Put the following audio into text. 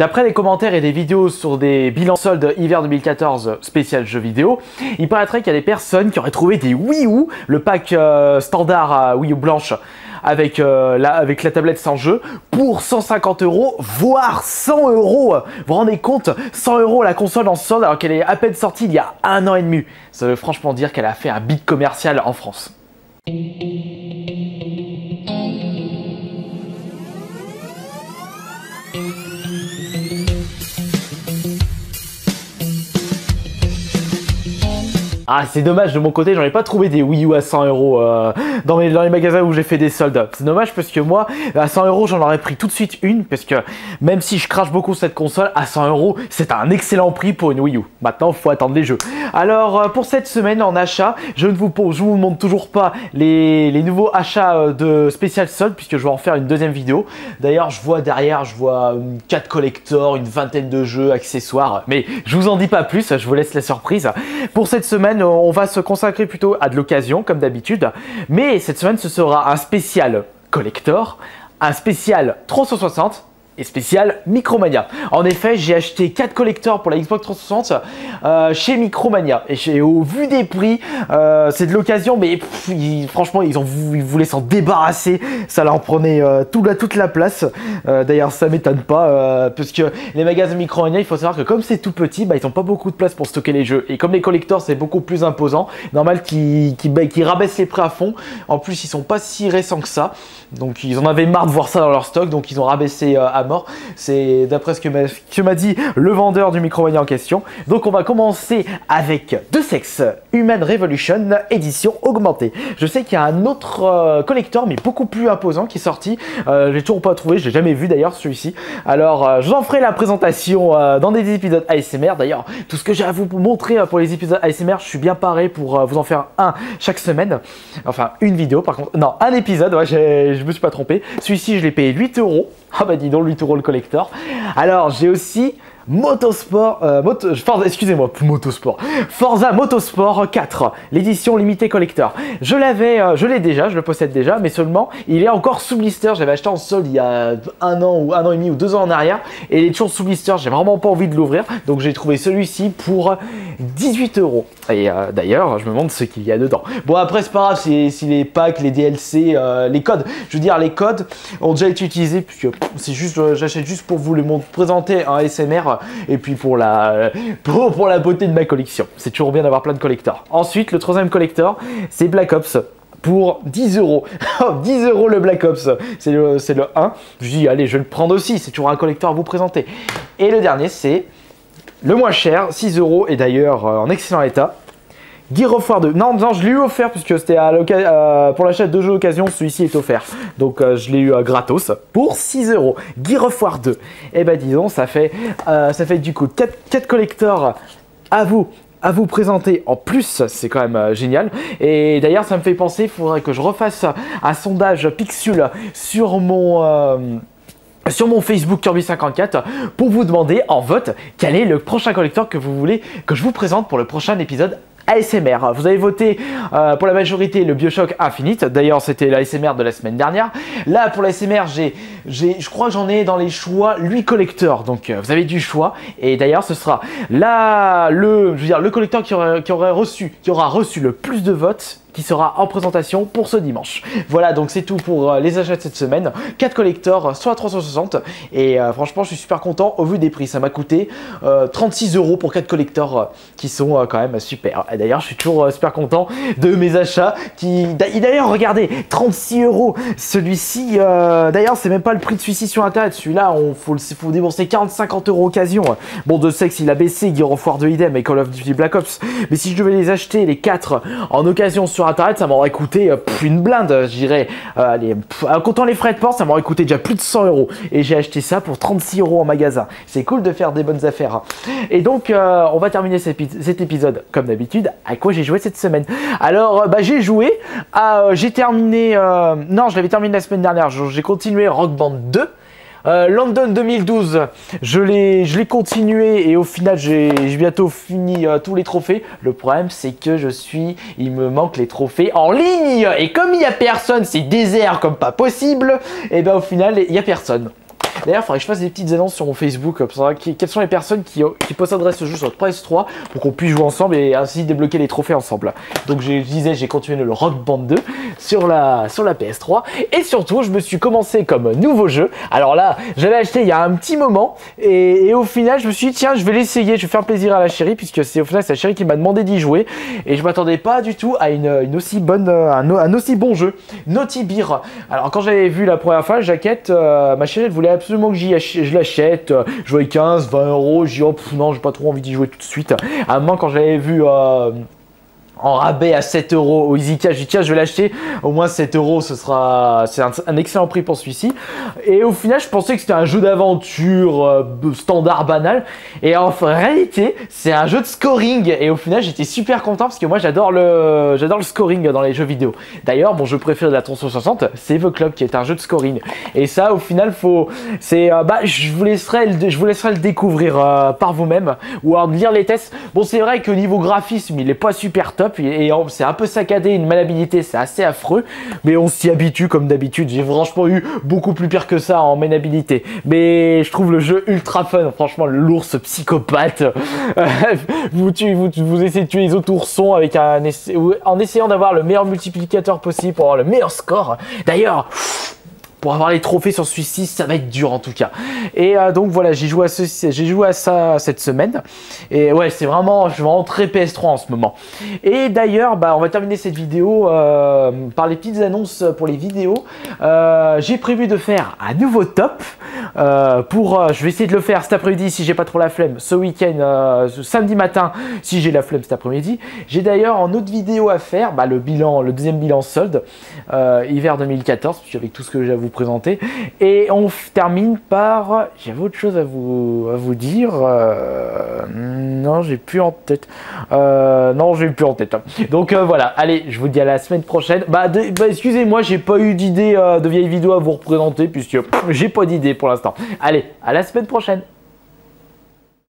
D'après les commentaires et des vidéos sur des bilans soldes hiver 2014 spécial jeux vidéo, il paraîtrait qu'il y a des personnes qui auraient trouvé des Wii U, le pack standard Wii U blanche avec la tablette sans jeu, pour 150 €, voire 100 €. Vous vous rendez compte, 100 € la console en solde alors qu'elle est à peine sortie il y a 1 an et demi. Ça veut franchement dire qu'elle a fait un bid commercial en France. Ah, c'est dommage, de mon côté, j'en ai pas trouvé des Wii U à 100 € dans les magasins où j'ai fait des soldes. C'est dommage parce que moi, à 100 €, j'en aurais pris tout de suite une parce que même si je crache beaucoup cette console, à 100 €, c'est un excellent prix pour une Wii U. Maintenant, il faut attendre les jeux. Alors, pour cette semaine en achat, je vous montre toujours pas les nouveaux achats de spécial solde puisque je vais en faire une deuxième vidéo. D'ailleurs, je vois derrière, 4 collectors, une vingtaine de jeux, accessoires. Mais je vous en dis pas plus, je vous laisse la surprise. Pour cette semaine, on va se consacrer plutôt à de l'occasion, comme d'habitude. Mais cette semaine, ce sera un spécial collector, un spécial 360 et spécial Micromania. En effet, j'ai acheté 4 collectors pour la Xbox 360 chez Micromania. Et au vu des prix, c'est de l'occasion, mais franchement, ils voulaient s'en débarrasser. Ça leur prenait toute la place. D'ailleurs, ça m'étonne pas, parce que les magasins Micromania, il faut savoir que comme c'est tout petit, ils n'ont pas beaucoup de place pour stocker les jeux. Et comme les collectors, c'est beaucoup plus imposant, normal qu'ils rabaissent les prix à fond. En plus, ils sont pas si récents que ça. Donc, ils en avaient marre de voir ça dans leur stock, donc ils ont rabaissé à mort. C'est d'après ce que m'a dit le vendeur du Micromania en question. Donc on va commencer avec Deus Ex Human Revolution édition augmentée. Je sais qu'il y a un autre collector mais beaucoup plus imposant qui est sorti. J'ai toujours pas trouvé, je l'ai jamais vu d'ailleurs celui-ci. Alors je vous en ferai la présentation dans des épisodes ASMR. D'ailleurs tout ce que j'ai à vous montrer pour les épisodes ASMR, je suis bien paré pour vous en faire un chaque semaine. Enfin une vidéo par contre, non un épisode, ouais, je me suis pas trompé. Celui-ci je l'ai payé 8 €. Ah bah dis donc, 8 € le collector. Alors j'ai aussi Forza Motorsport 4, l'édition limitée collector. Je l'ai déjà, je le possède déjà, mais seulement il est encore sous blister. J'avais acheté en solde il y a 1 an ou 1 an et demi ou 2 ans en arrière, et il est toujours sous blister. J'ai vraiment pas envie de l'ouvrir, donc j'ai trouvé celui-ci pour 18 €. Et d'ailleurs, je me demande ce qu'il y a dedans. Bon après c'est pas grave, si les packs, les DLC, les codes, je veux dire les codes ont déjà été utilisés puisque c'est juste, j'achète juste pour vous présenter un SMR. Et puis pour la beauté de ma collection. C'est toujours bien d'avoir plein de collectors. Ensuite, le troisième collector, c'est Black Ops pour 10 €. 10 € le Black Ops, c'est le 1. Je dis, allez, je vais le prendre aussi. C'est toujours un collector à vous présenter. Et le dernier, c'est le moins cher, 6 € et d'ailleurs en excellent état. Gears of War 2. Non, je l'ai eu offert puisque c'était pour l'achat de 2 jeux d'occasion, celui-ci est offert. Donc je l'ai eu gratos pour 6 €. Gears of War 2. Et bah disons, ça fait du coup 4 collectors à vous présenter en plus, c'est quand même génial. Et d'ailleurs, ça me fait penser, il faudrait que je refasse un sondage Pixul sur mon Facebook Kirby54 pour vous demander en vote quel est le prochain collector que vous voulez que je vous présente pour le prochain épisode ASMR. Vous avez voté pour la majorité le BioShock Infinite. D'ailleurs, c'était l'ASMR de la semaine dernière. Là, pour l'ASMR, je crois que j'en ai dans les choix 8 collecteurs. Donc, vous avez du choix. Et d'ailleurs, ce sera le collecteur qui aura reçu le plus de votes qui sera en présentation pour ce dimanche. Voilà, donc c'est tout pour les achats de cette semaine. 4 collectors sur la 360 et franchement je suis super content au vu des prix. Ça m'a coûté 36 € pour 4 collectors qui sont quand même super. Et d'ailleurs je suis toujours super content de mes achats d'ailleurs regardez, 36 €. Celui-ci, d'ailleurs c'est même pas le prix de celui-ci sur internet. Celui-là, faut débourser 40-50 € occasion. Bon, Deus Ex il a baissé, Gears of War 2 idem et Call of Duty Black Ops. Mais si je devais les acheter les 4 en occasion sur internet, ça m'aurait coûté une blinde, je dirais. En comptant les frais de port, ça m'aurait coûté déjà plus de 100 €. Et j'ai acheté ça pour 36 € en magasin. C'est cool de faire des bonnes affaires. Et donc, on va terminer cet épisode, comme d'habitude, à quoi j'ai joué cette semaine. Alors, j'ai joué j'ai terminé... non, je l'avais terminé la semaine dernière. J'ai continué Rock Band 2. London 2012, je l'ai continué et au final j'ai bientôt fini tous les trophées. Le problème c'est que il me manque les trophées en ligne et comme il n'y a personne, c'est désert comme pas possible, et ben au final il n'y a personne. D'ailleurs, il faudrait que je fasse des petites annonces sur mon Facebook pour savoir quelles sont les personnes qui posséderaient ce jeu sur 3S3 pour qu'on puisse jouer ensemble et ainsi débloquer les trophées ensemble. Donc je disais, j'ai continué le Rock Band 2 sur la PS3 et surtout, je me suis commencé comme nouveau jeu. Alors là, je l'ai acheté il y a un petit moment et au final, je me suis dit, tiens, je vais l'essayer, je vais faire plaisir à la chérie puisque c'est au final, c'est la chérie qui m'a demandé d'y jouer et je m'attendais pas du tout à un aussi bon jeu. Naughty Beer. Alors quand j'avais vu la première fois la jaquette, ma chérie elle voulait absolument que je l'achète. Je voyais 15, 20 euros. Je dis oh non, j'ai pas trop envie d'y jouer tout de suite. À un moment quand j'avais vu en rabais à 7 euros au EasyCash, j'ai dit tiens je vais l'acheter, au moins 7 euros c'est un excellent prix pour celui-ci. Et au final je pensais que c'était un jeu d'aventure standard banal et en réalité c'est un jeu de scoring et au final j'étais super content parce que moi j'adore le scoring dans les jeux vidéo. D'ailleurs mon jeu préféré de la 360 c'est The Club qui est un jeu de scoring et ça au final je vous laisserai le découvrir par vous-même ou alors de lire les tests. Bon c'est vrai que niveau graphisme il est pas super top et c'est un peu saccadé, une maniabilité c'est assez affreux mais on s'y habitue comme d'habitude. J'ai franchement eu beaucoup plus pire que ça en maniabilité mais je trouve le jeu ultra fun. Franchement l'ours psychopathe vous essayez de tuer les autres oursons avec en essayant d'avoir le meilleur multiplicateur possible pour avoir le meilleur score. D'ailleurs pour avoir les trophées sur celui-ci, ça va être dur en tout cas. Et donc voilà, j'ai joué à ça cette semaine. Et ouais, je suis vraiment très PS3 en ce moment. Et d'ailleurs, on va terminer cette vidéo par les petites annonces pour les vidéos. J'ai prévu de faire un nouveau top. Je vais essayer de le faire cet après-midi si j'ai pas trop la flemme. Ce week-end, samedi matin, si j'ai la flemme cet après-midi. J'ai d'ailleurs en autre vidéo à faire, le deuxième bilan solde hiver 2014, puis avec tout ce que j'ai à vous présenter. Et on termine par... J'avais autre chose à vous dire. Non, j'ai plus en tête. Non, j'ai plus en tête. Donc voilà, allez, je vous dis à la semaine prochaine. Excusez-moi, j'ai pas eu d'idée de vieilles vidéos à vous représenter puisque j'ai pas d'idée pour l'instant. Allez, à la semaine prochaine.